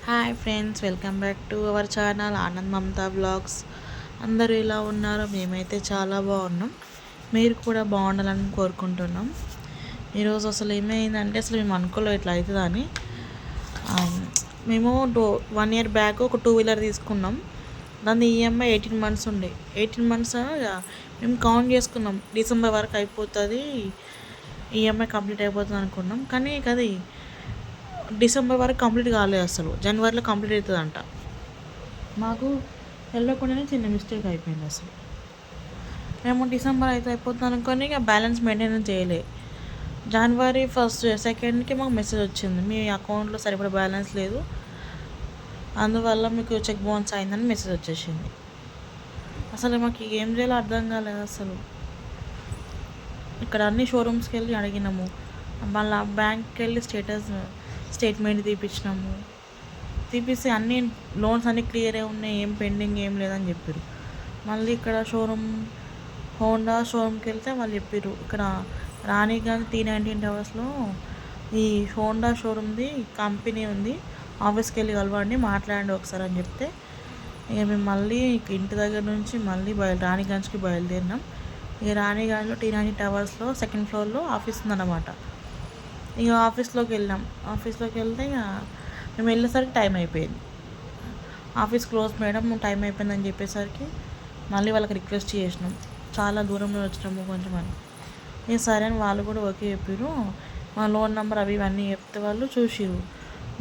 Hi friends, welcome back to our channel Anand Mamata vlogs. అందరూ ఎలా ఉన్నారో? మేమైతే చాలా బాగున్నాం. మీరు కూడా బాగుండాలని కోరుకుంటున్నాం. ఈరోజు అసలు ఏమైందంటే అసలు మేము అనుకోలేదు ఇట్లా అవుతుందని. మేము 1 year బ్యాక్ ఒక 2-wheeler తీసుకున్నాం. దాని ఈఎంఐ 18 months ఉండే. 18 months మేము కౌంట్ చేసుకున్నాం, డిసెంబర్ వరకు అయిపోతుంది, ఈఎంఐ కంప్లీట్ అయిపోతుంది అనుకున్నాం. కానీ అది డిసెంబర్ వరకు కంప్లీట్ కాలేదు, అసలు జనవరిలో కంప్లీట్ అవుతుందంట. మాకు తెలియకుండానే చిన్న మిస్టేక్ అయిపోయింది. అసలు మేము డిసెంబర్ అయితే అయిపోతుంది అనుకొని ఇక బ్యాలెన్స్ మెయింటైన్ చేయలే. జనవరి 1st 2ndకి మాకు మెసేజ్ వచ్చింది, మీ అకౌంట్లో సరిపడా బ్యాలెన్స్ లేదు, అందువల్ల మీకు చెక్ బౌన్స్ అయిందని మెసేజ్ వచ్చేసింది. అసలు మాకు ఏం చేయాలో అర్థం కాలేదు. అసలు ఇక్కడ అన్ని షోరూమ్స్కి వెళ్ళి అడిగినాము, మళ్ళీ బ్యాంక్కి వెళ్ళి స్టేట్మెంట్ తీపించినాము. తీపిస్తే అన్ని లోన్స్ అన్నీ క్లియర్ ఉన్నాయి, ఏం పెండింగ్ ఏం లేదని చెప్పారు. మళ్ళీ ఇక్కడ హోండా షోరూమ్కి వెళ్తే వాళ్ళు చెప్పారు, ఇక్కడ రాణిగంజ్ T19 టవర్స్లో ఈ హోండా షోరూమ్ది కంపెనీ ఉంది, ఆఫీస్కి వెళ్ళి కలవండి, మాట్లాడండి ఒకసారి అని చెప్తే ఇక మేము మళ్ళీ ఇంటి దగ్గర నుంచి మళ్ళీ రాణిగంజ్కి బయలుదేరినాం. ఇక రాణిగంజ్లో T19 టవర్స్లో 2nd floorలో ఆఫీస్ ఉందన్నమాట. ఇక ఆఫీస్లోకి వెళ్తే ఇక మేము వెళ్ళేసరికి టైం అయిపోయింది. ఆఫీస్ క్లోజ్ మేడం, టైం అయిపోయిందని చెప్పేసరికి మళ్ళీ వాళ్ళకి రిక్వెస్ట్ చేసినాం, చాలా దూరంలో వచ్చినాము కొంచెం అని. ఇక సరే అని వాళ్ళు కూడా ఓకే చెప్పారు. మా లోన్ నెంబర్ అవి ఇవన్నీ చెప్తే వాళ్ళు చూసిరు,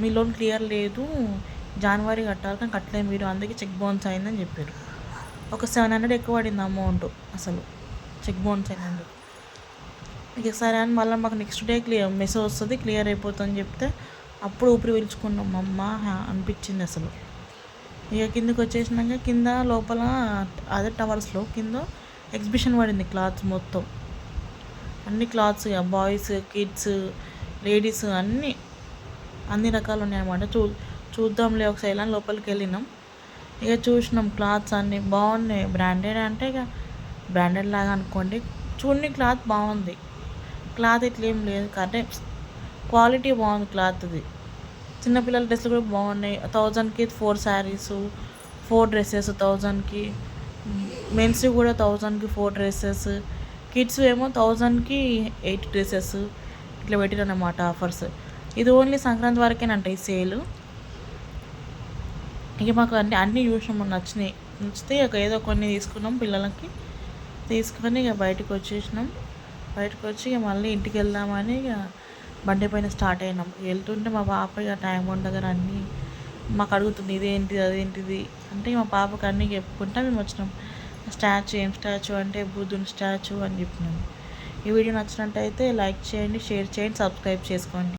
మీ లోన్ క్లియర్ లేదు, జనవరి కట్టాలి కానీ కట్టలేదు మీరు, అందుకే చెక్ బౌన్స్ అయిందని చెప్పారు. ఒక 700 ఎక్కువ పడింది అమౌంట్, అసలు చెక్ బౌన్స్ అయినందుకు. ఇక సరే అని మళ్ళీ మాకు నెక్స్ట్ డే మెసేజ్ వస్తుంది, క్లియర్ అయిపోతుందని చెప్తే అప్పుడు ఊపిరి పీల్చుకున్నాం, అమ్మ అనిపించింది అసలు. ఇక కిందకి వచ్చేసినాక కింద లోపల అదే టవర్స్లో కింద ఎగ్జిబిషన్ పడింది, క్లాత్స్ మొత్తం, అన్ని క్లాత్స్, బాయ్స్, కిడ్స్, లేడీస్ అన్ని రకాలు ఉన్నాయి అన్నమాట. చూద్దాంలే ఒకసారి ఇలా లోపలికి వెళ్ళినాం. ఇక చూసినాం క్లాత్స్ అన్నీ బాగున్నాయి, బ్రాండెడ్ అంటే ఇక బ్రాండెడ్ లాగా అనుకోండి. చూడండి క్లాత్ బాగుంది, క్లాత్ ఇట్లా ఏం లేదు, అంటే క్వాలిటీ బాగుంది క్లాత్ది. చిన్నపిల్లల డ్రెస్సులు కూడా బాగున్నాయి. 1000కి 4 sarees, 4 dresses 1000కి, మెన్స్ కూడా 1000కి 4 dresses, కిడ్స్ ఏమో 1000కి 8 dresses ఇట్లా పెట్టిరు అన్నమాట ఆఫర్స్. ఇది ఓన్లీ సంక్రాంతి వరకేనంట ఈ సేల్. ఇక మాకు అన్నీ చూసినాము, నచ్చితే ఇక ఏదో కొన్ని తీసుకున్నాం పిల్లలకి. తీసుకొని ఇక బయటకు వచ్చేసినాం. బయటకు వచ్చి ఇక మళ్ళీ ఇంటికి వెళ్దామని ఇక బండి పైన స్టార్ట్ అయినాం. వెళ్తుంటే మా పాప ఇక ట్యాంక్ దగ్గర అన్నీ మాకు అడుగుతుంది, ఇదేంటిది అదేంటిది అంటే మా పాపకు అన్నీ చెప్పుకుంటా మేము వచ్చినాం. స్టాచ్యూ ఏం స్టాచ్యూ అంటే బుద్ధుని స్టాచ్యూ అని చెప్పినాము. ఈ వీడియో నచ్చినట్టయితే లైక్ చేయండి, షేర్ చేయండి, సబ్స్క్రైబ్ చేసుకోండి.